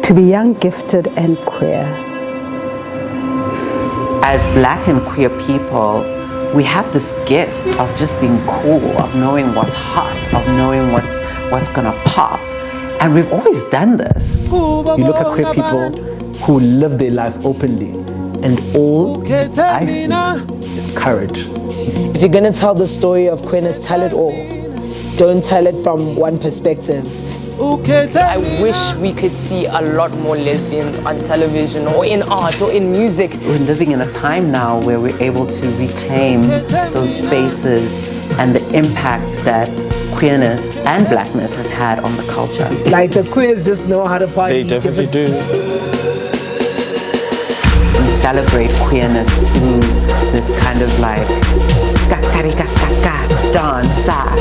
To be young, gifted and queer. As black and queer people, we have this gift of just being cool, of knowing what's hot, of knowing what's gonna pop. And we've always done this. You look at queer people who live their life openly, and all I see is courage. If you're gonna tell the story of queerness, tell it all. Don't tell it from one perspective. I wish we could see a lot more lesbians on television or in art or in music. We're living in a time now where we're able to reclaim those spaces and the impact that queerness and blackness has had on the culture. Like the queers just know how to party. They definitely do. We celebrate queerness through this kind of like kakarikakaka, dance, sa.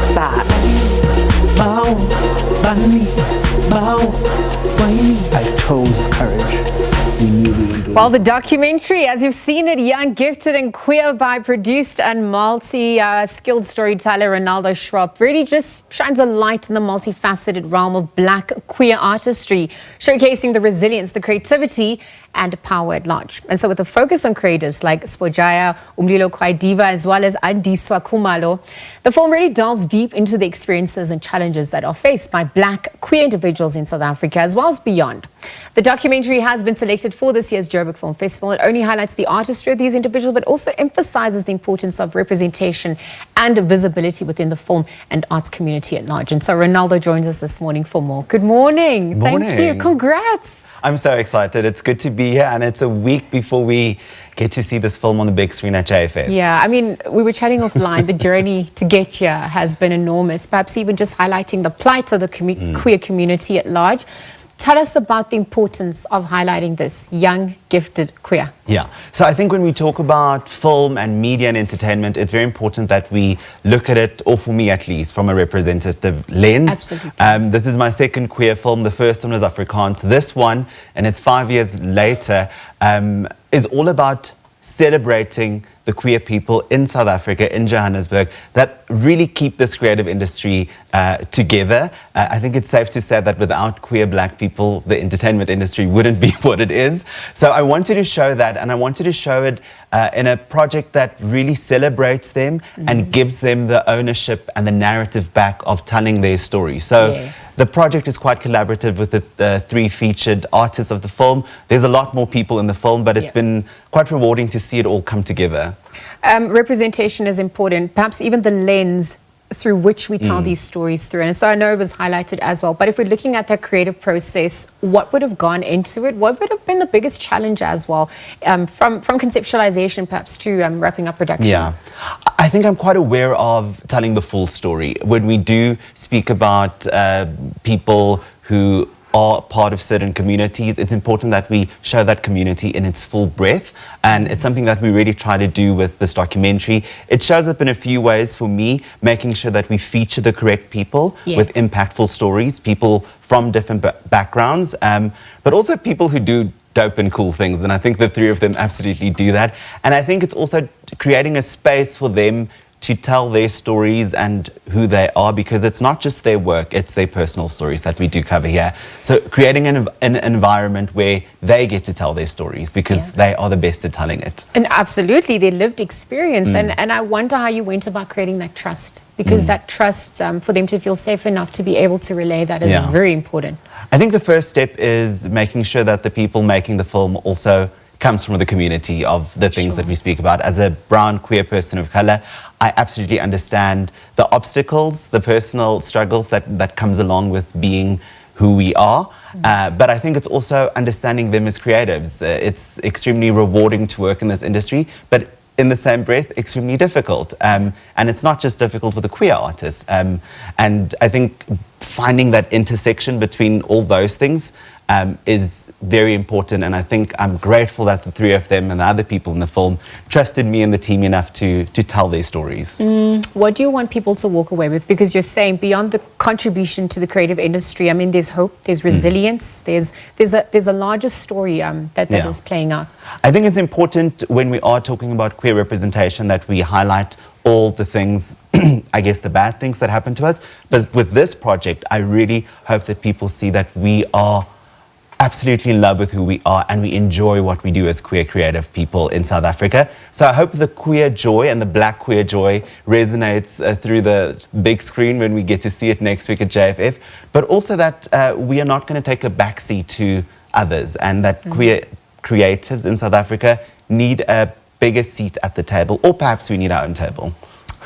I chose courage. We knew we were doing. Well, the documentary, as you've seen it, Young, Gifted and Queer by produced and multi-skilled storyteller Renaldo Schwarp, really just shines a light in the multifaceted realm of black queer artistry, showcasing the resilience, the creativity and power at large. And so with a focus on creators like S'BO GYRE, Umlilo Kwaai Diva, as well as Andiswa Khumalo, the film really delves deep into the experiences and challenges that are faced by black queer individuals in South Africa, as well as beyond. The documentary has been selected for this year's Joburg Film Festival. It only highlights the artistry of these individuals, but also emphasizes the importance of representation and visibility within the film and arts community at large. And so Renaldo joins us this morning for more. Good morning. Morning. Thank you. Congrats. I'm so excited. It's good to be here, and it's a week before we get to see this film on the big screen at JFF. Yeah, I mean, we were chatting offline. The journey to get here has been enormous, perhaps even just highlighting the plight of the queer community at large. Tell us about the importance of highlighting this young, gifted queer. Yeah, so I think when we talk about film and media and entertainment, it's very important that we look at it, or for me at least, from a representative lens. Absolutely. This is my second queer film. The first one was Afrikaans. This one, and it's 5 years later, is all about celebrating the queer people in South Africa, in Johannesburg, that really keep this creative industry together. I think it's safe to say that without queer black people, the entertainment industry wouldn't be what it is. So I wanted to show that, and I wanted to show it in a project that really celebrates them and gives them the ownership and the narrative back of telling their story. So the project is quite collaborative with the three featured artists of the film. There's a lot more people in the film, but it's been quite rewarding to see it all come together. Representation is important, perhaps even the lens through which we tell these stories through. And so I know it was highlighted as well, but if we're looking at that creative process, what would have gone into it? What would have been the biggest challenge as well, from conceptualization perhaps to wrapping up production? Yeah, I think I'm quite aware of telling the full story. When we do speak about people who are part of certain communities, it's important that we show that community in its full breadth, and it's something that we really try to do with this documentary. It shows up in a few ways for me, making sure that we feature the correct people with impactful stories, people from different backgrounds, but also people who do dope and cool things, and I think the three of them absolutely do that. And I think it's also creating a space for them to tell their stories and who they are, because it's not just their work, it's their personal stories that we do cover here. So creating an environment where they get to tell their stories, because they are the best at telling it. And absolutely, their lived experience. And I wonder how you went about creating that trust, because that trust, for them to feel safe enough to be able to relay that is very important. I think the first step is making sure that the people making the film also comes from the community of the things that we speak about. As a brown queer person of color, I absolutely understand the obstacles, the personal struggles that comes along with being who we are. But I think it's also understanding them as creatives. It's extremely rewarding to work in this industry, but in the same breath, extremely difficult. And it's not just difficult for the queer artists. And I think finding that intersection between all those things is very important, and I think I'm grateful that the three of them and the other people in the film trusted me and the team enough to tell their stories. What do you want people to walk away with? Because you're saying beyond the contribution to the creative industry, I mean, there's hope, there's resilience, there's a larger story that is playing out. I think it's important when we are talking about queer representation that we highlight all the things, I guess the bad things that happen to us. But with this project, I really hope that people see that we are absolutely in love with who we are, and we enjoy what we do as queer creative people in South Africa. So I hope the queer joy and the black queer joy resonates through the big screen when we get to see it next week at JFF, but also that we are not going to take a backseat to others, and that queer creatives in South Africa need a bigger seat at the table, or perhaps we need our own table.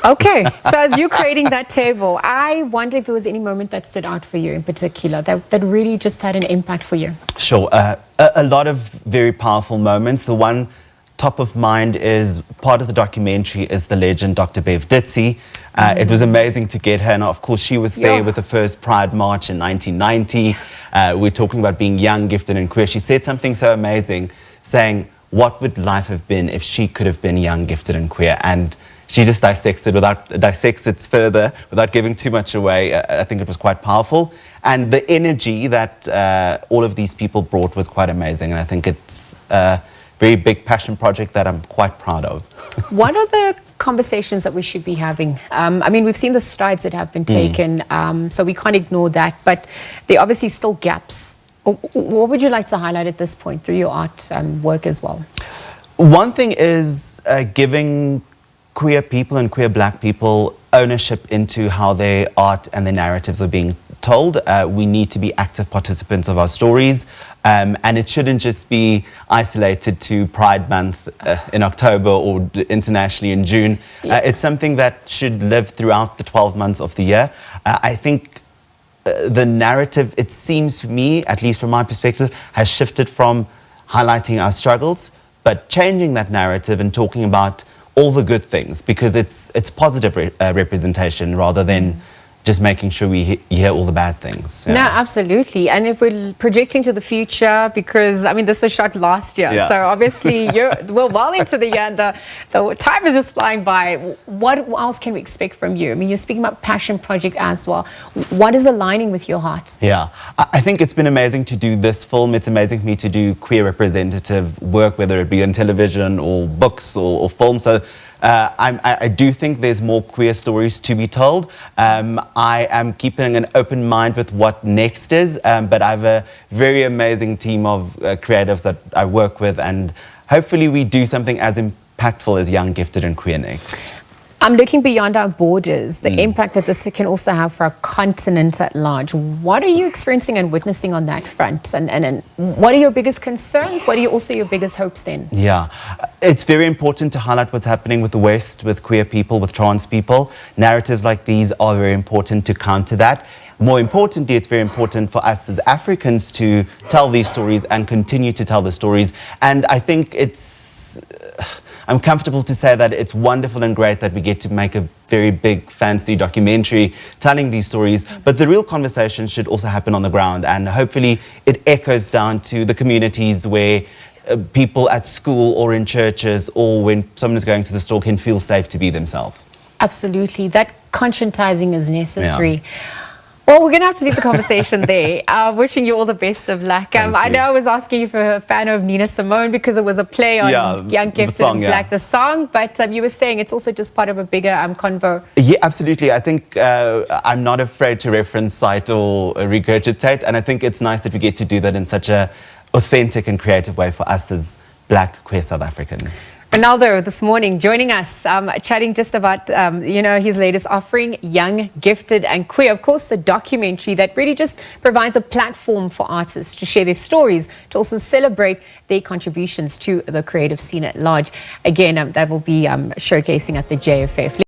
Okay, so as you're creating that table, I wonder if there was any moment that stood out for you in particular, that really just had an impact for you. Sure, a lot of very powerful moments. The one top of mind is part of the documentary is the legend Dr. Bev Ditzi. It was amazing to get her, and of course she was there with the first Pride March in 1990. We're talking about being young, gifted and queer. She said something so amazing, saying, what would life have been if she could have been young, gifted and queer? And she just dissects it further without giving too much away. I think it was quite powerful. And the energy that all of these people brought was quite amazing. And I think it's a very big passion project that I'm quite proud of. What are the conversations that we should be having? I mean, we've seen the strides that have been taken, so we can't ignore that. But there are obviously still gaps. What would you like to highlight at this point through your art work as well? One thing is giving queer people and queer black people ownership into how their art and their narratives are being told. We need to be active participants of our stories, and it shouldn't just be isolated to Pride Month in October or internationally in June. It's something that should live throughout the 12 months of the year. I think the narrative, it seems to me, at least from my perspective, has shifted from highlighting our struggles, but changing that narrative and talking about all the good things, because it's positive representation rather than just making sure we hear all the bad things. No, absolutely. And if we're projecting to the future, because I mean this was shot last year, so obviously we're well into the year and the time is just flying by. What else can we expect from you? I mean, you're speaking about passion project as well. What is aligning with your heart? Yeah, I think it's been amazing to do this film. It's amazing for me to do queer representative work, whether it be on television or books or film. So I do think there's more queer stories to be told. I am keeping an open mind with what next is, but I have a very amazing team of creatives that I work with, and hopefully we do something as impactful as Young, Gifted and Queer next. I'm looking beyond our borders, the impact that this can also have for our continent at large. What are you experiencing and witnessing on that front? And what are your biggest concerns? What are also your biggest hopes then? Yeah, it's very important to highlight what's happening with the West, with queer people, with trans people. Narratives like these are very important to counter that. More importantly, it's very important for us as Africans to tell these stories and continue to tell the stories. And I think I'm comfortable to say that it's wonderful and great that we get to make a very big, fancy documentary telling these stories, but the real conversation should also happen on the ground, and hopefully it echoes down to the communities where people at school or in churches or when someone is going to the store can feel safe to be themselves. Absolutely. That conscientizing is necessary. Yeah. Well, we're going to have to leave the conversation there. Wishing you all the best of luck. I know I was asking you for a fan of Nina Simone because it was a play on Young, Gifted and Black, the song, but you were saying it's also just part of a bigger convo. Yeah, absolutely. I think I'm not afraid to reference, cite or regurgitate, and I think it's nice that we get to do that in such a authentic and creative way for us as Black queer South Africans. Renaldo this morning joining us, chatting just about his latest offering, Young, Gifted and Queer. Of course, a documentary that really just provides a platform for artists to share their stories, to also celebrate their contributions to the creative scene at large. Again, that will be showcasing at the JFF.